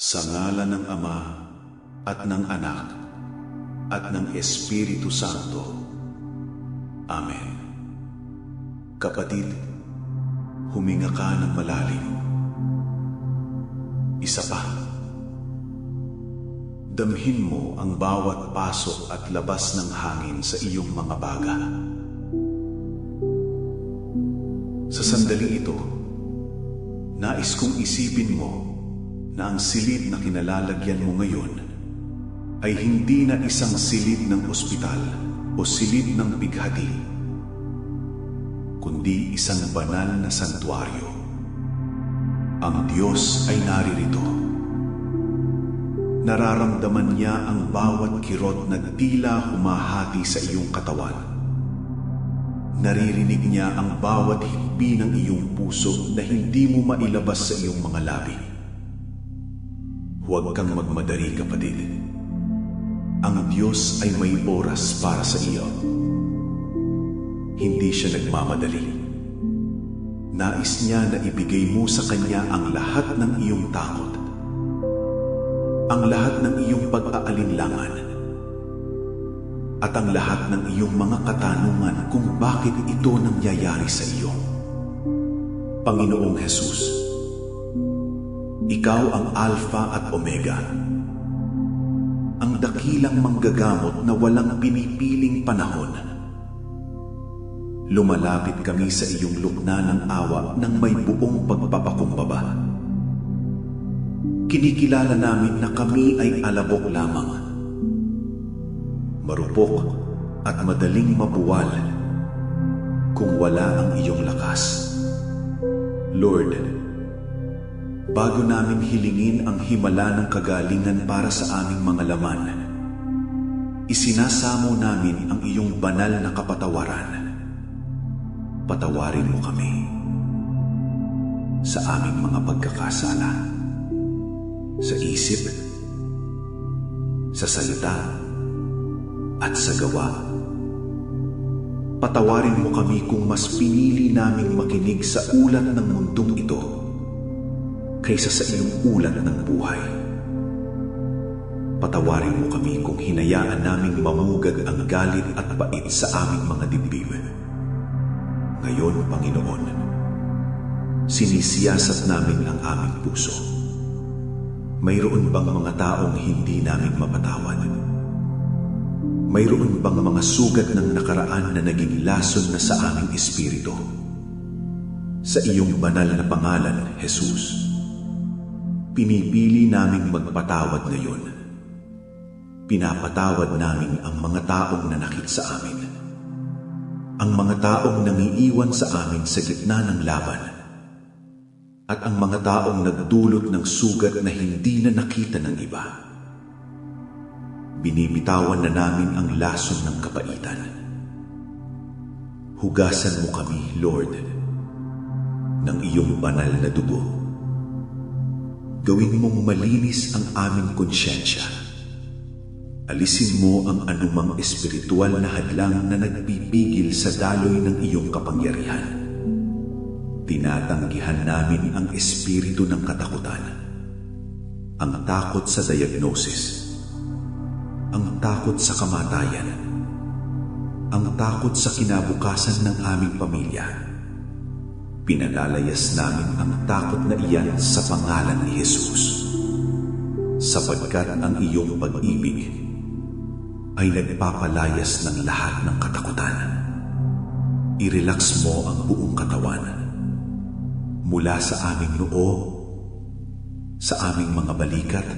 Sa ngalan ng Ama at ng Anak at ng Espiritu Santo. Amen. Kapatid, huminga ka ng malalim. Isa pa. Damhin mo ang bawat pasok at labas ng hangin sa iyong mga baga. Sa sandaling ito, nais kong isipin mo na ang silid na kinalalagyan mo ngayon ay hindi na isang silid ng ospital o silid ng bighati, kundi isang banal na santuaryo. Ang Diyos ay naririto. Nararamdaman niya ang bawat kirot na tila humahati sa iyong katawan. Naririnig niya ang bawat hikbi ng iyong puso na hindi mo mailabas sa iyong mga labi. Huwag kang magmadali, kapatid. Ang Diyos ay may oras para sa iyo. Hindi siya nagmamadali. Nais niya na ibigay mo sa Kanya ang lahat ng iyong takot, ang lahat ng iyong pag-aalinlangan, at ang lahat ng iyong mga katanungan kung bakit ito nangyayari sa iyo. Panginoong Jesus, Ikaw ang Alpha at Omega, ang dakilang manggagamot na walang pinipiling panahon. Lumalapit kami sa iyong lukna ng awa ng may buong pagpapakumbaba. Kinikilala namin na kami ay alabok lamang, marupok at madaling mabuwal kung wala ang iyong lakas. Lord, bago namin hilingin ang himala ng kagalingan para sa aming mga laman, isinasamo namin ang iyong banal na kapatawaran. Patawarin mo kami sa aming mga pagkakasala, sa isip, sa salita, at sa gawa. Patawarin mo kami kung mas pinili naming makinig sa ulat ng mundong ito kaysa sa iyong ulat ng buhay. Patawarin mo kami kung hinayaan naming mamugad ang galit at bait sa aming mga dibdib. Ngayon, Panginoon, sinisiyasat namin ang aming puso. Mayroon bang mga taong hindi namin mapatawad? Mayroon bang mga sugat ng nakaraan na naging lason na sa aming espiritu? Sa iyong banal na pangalan, Jesus, pinipili naming magpatawad ngayon. Pinapatawad namin ang mga taong nanakit sa amin, ang mga taong nangiiwan sa amin sa gitna ng laban, at ang mga taong nagdulot ng sugat na hindi na nakita ng iba. Binibitawan na namin ang lason ng kapaitan. Hugasan mo kami, Lord, ng iyong banal na dugo. Gawin mong malinis ang aming konsyensya. Alisin mo ang anumang espiritual na hadlang na nagpipigil sa daloy ng iyong kapangyarihan. Tinatanggihan namin ang espiritu ng katakutan, ang takot sa diagnosis, ang takot sa kamatayan, ang takot sa kinabukasan ng aming pamilya. Pinalalayas namin ang takot na iyan sa pangalan ni Jesus, sapagkat ang iyong pag-ibig ay nagpapalayas ng lahat ng katakutan. I-relax mo ang buong katawan, mula sa aming noo, sa aming mga balikat,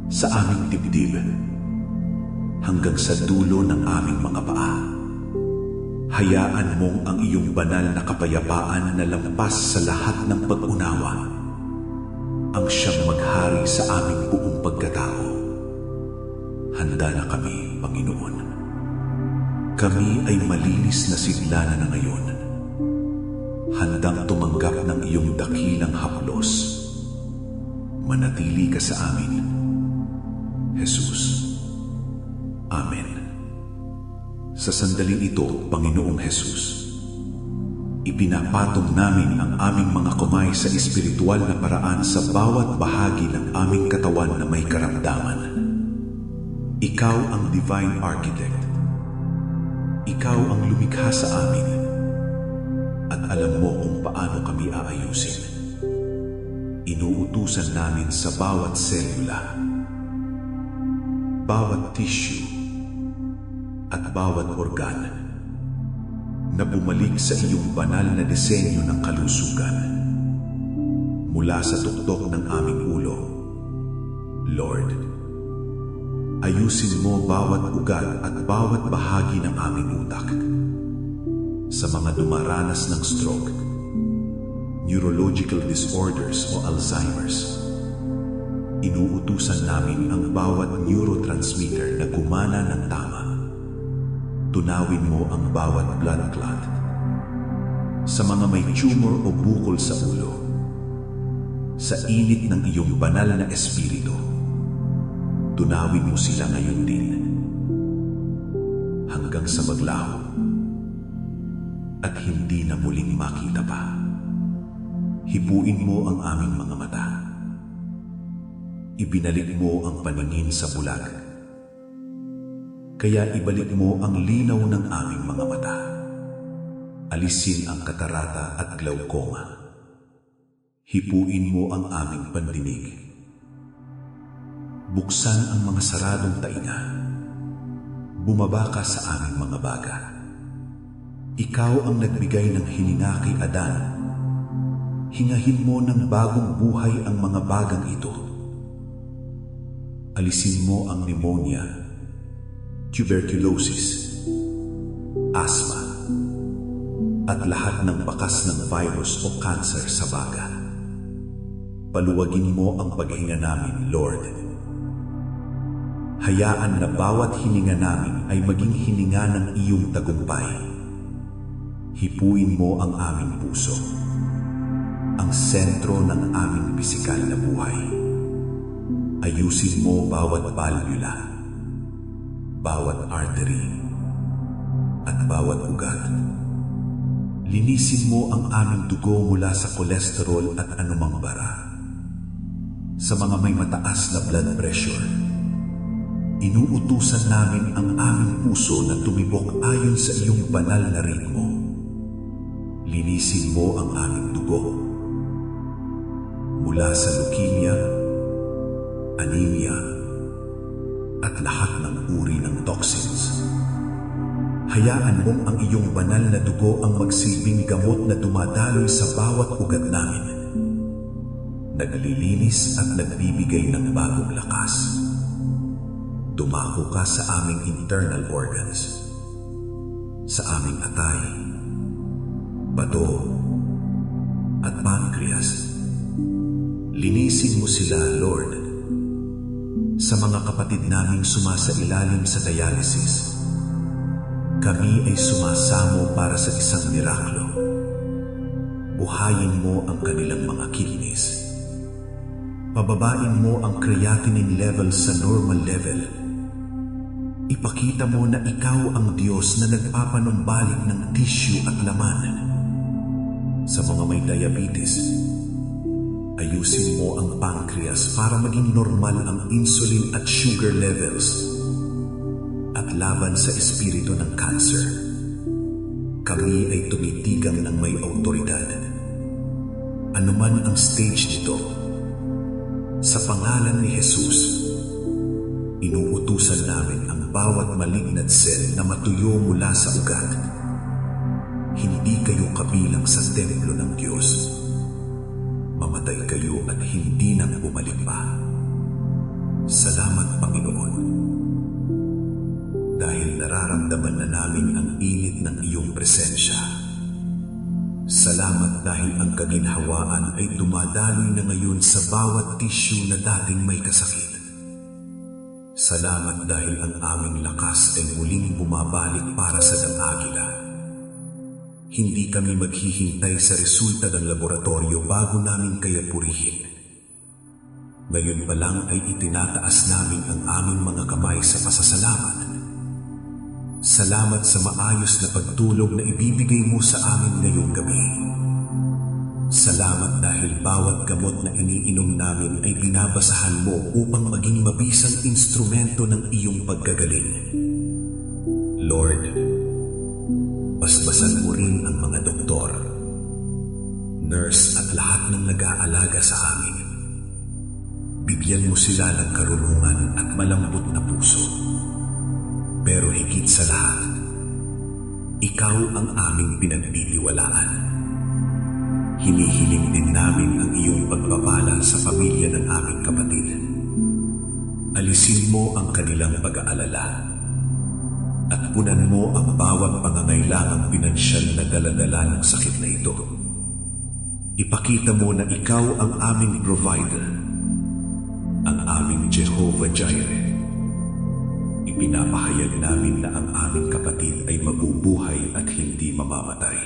sa aming dibdib, hanggang sa dulo ng aming mga paa. Hayaan mong ang iyong banal na kapayapaan na lampas sa lahat ng pag-unawa ang siyang maghari sa aming buong pagkatao. Handa na kami, Panginoon. Kami ay malinis na sigla na ngayon, handang tumanggap ng iyong dakilang haplos. Manatili ka sa amin, Jesus. Amen. Sa sandaling ito, Panginoong Jesus, Ipinapatong namin ang aming mga kamay sa espiritual na paraan sa bawat bahagi ng aming katawan na may karamdaman. Ikaw ang Divine Architect. Ikaw ang lumikha sa amin. At alam mo kung paano kami aayusin. Inuutusan namin sa bawat selula, bawat tissue, at bawat organ na bumalik sa iyong banal na disenyo ng kalusugan. Mula sa tuktok ng aming ulo, Lord, ayusin mo bawat ugat at bawat bahagi ng aming utak. Sa mga dumaranas ng stroke, neurological disorders o Alzheimer's, inuutusan namin ang bawat neurotransmitter na gumana ng tama. Tunawin mo ang bawat blood clot. Sa mga may tumor o bukol sa ulo, sa init ng iyong banal na espiritu, tunawin mo sila ngayon din. Hanggang sa maglaho at hindi na muling makita pa. Hipuin mo ang aming mga mata. Ibinalik mo ang paningin sa bulag. Kaya ibalik mo ang linaw ng aming mga mata. Alisin ang katarata at glaucoma. Hipuin mo ang aming pandinig. Buksan ang mga saradong tainga. Bumaba ka sa aming mga baga. Ikaw ang nagbigay ng hininga kay Adan. Hingahin mo ng bagong buhay ang mga bagang ito. Alisin mo ang pneumonia, tuberculosis, asthma, at lahat ng bakas ng virus o cancer sa baga. Paluwagin mo ang paghinga namin, Lord. Hayaan na bawat hininga namin ay maging hininga ng iyong tagumpay. Hipuin mo ang aming puso, ang sentro ng aming pisikal na buhay. Ayusin mo bawat valvula, bawat artery, at bawat ugat. Linisin mo ang aming dugo mula sa kolesterol at anumang bara. Sa mga may mataas na blood pressure, inuutusan namin ang aming puso na tumibok ayon sa iyong banal na ritmo. Linisin mo ang aming dugo mula sa leukemia, anemia, at lahat ng uri ng toxins. Hayaan mong ang iyong banal na dugo ang magsilbing gamot na dumadaloy sa bawat ugat namin. Naglilinis at nagbibigay ng bagong lakas. Dumako ka sa aming internal organs, sa aming atay, bato, at pancreas. Linisin mo sila, Lord. Sa mga kapatid naming sumasailalim sa dialysis, kami ay sumasamo para sa isang miraklo. Buhayin mo ang kanilang mga kidneys. Pababain mo ang creatinine level sa normal level. Ipakita mo na ikaw ang Diyos na nagpapanumbalik ng tissue at laman. Sa mga may diabetes, ayusin mo ang pancreas para maging normal ang insulin at sugar levels. At laban sa espiritu ng cancer, kami ay tumitigang ng may autoridad. Anuman ang stage nito, sa pangalan ni Jesus, inuutusan namin ang bawat malignant cell na matuyo mula sa ugat. Hindi kayo kabilang sa templo ng Diyos. Mamatay kayo at hindi nang bumalik pa. Salamat, Panginoon. Dahil nararamdaman na namin ang init ng iyong presensya. Salamat dahil ang kaginhawaan ay dumadaloy na ngayon sa bawat tissue na dating may kasakit. Salamat dahil ang aming lakas ay muling bumabalik para sa dang-agila. Hindi kami maghihintay sa resulta ng laboratorio bago namin kaya purihin. Ngayon pa lang ay itinataas namin ang aming mga kamay sa pasasalamat. Salamat sa maayos na pagtulog na ibibigay mo sa amin ngayong gabi. Salamat dahil bawat gamot na iniinom namin ay binabasahan mo upang maging mabisang instrumento ng iyong paggagaling. Lord, basbasan mo rin ang mga doktor, nurse at lahat ng nag-aalaga sa amin. Bigyan mo sila ng karunungan at malambot na puso. Pero higit sa lahat, ikaw ang aming pinagtitiwalaan. Hinihiling din namin ang iyong pagpapala sa pamilya ng aming kapatid. Alisin mo ang kanilang pag-aalala at punan mo ang bawat pangangailangang pinansyal na daladala ng sakit na ito. Ipakita mo na ikaw ang aming provider, ang aming Jehovah Jireh. Ipinapahayag namin na ang aming kapatid ay mabubuhay at hindi mamamatay.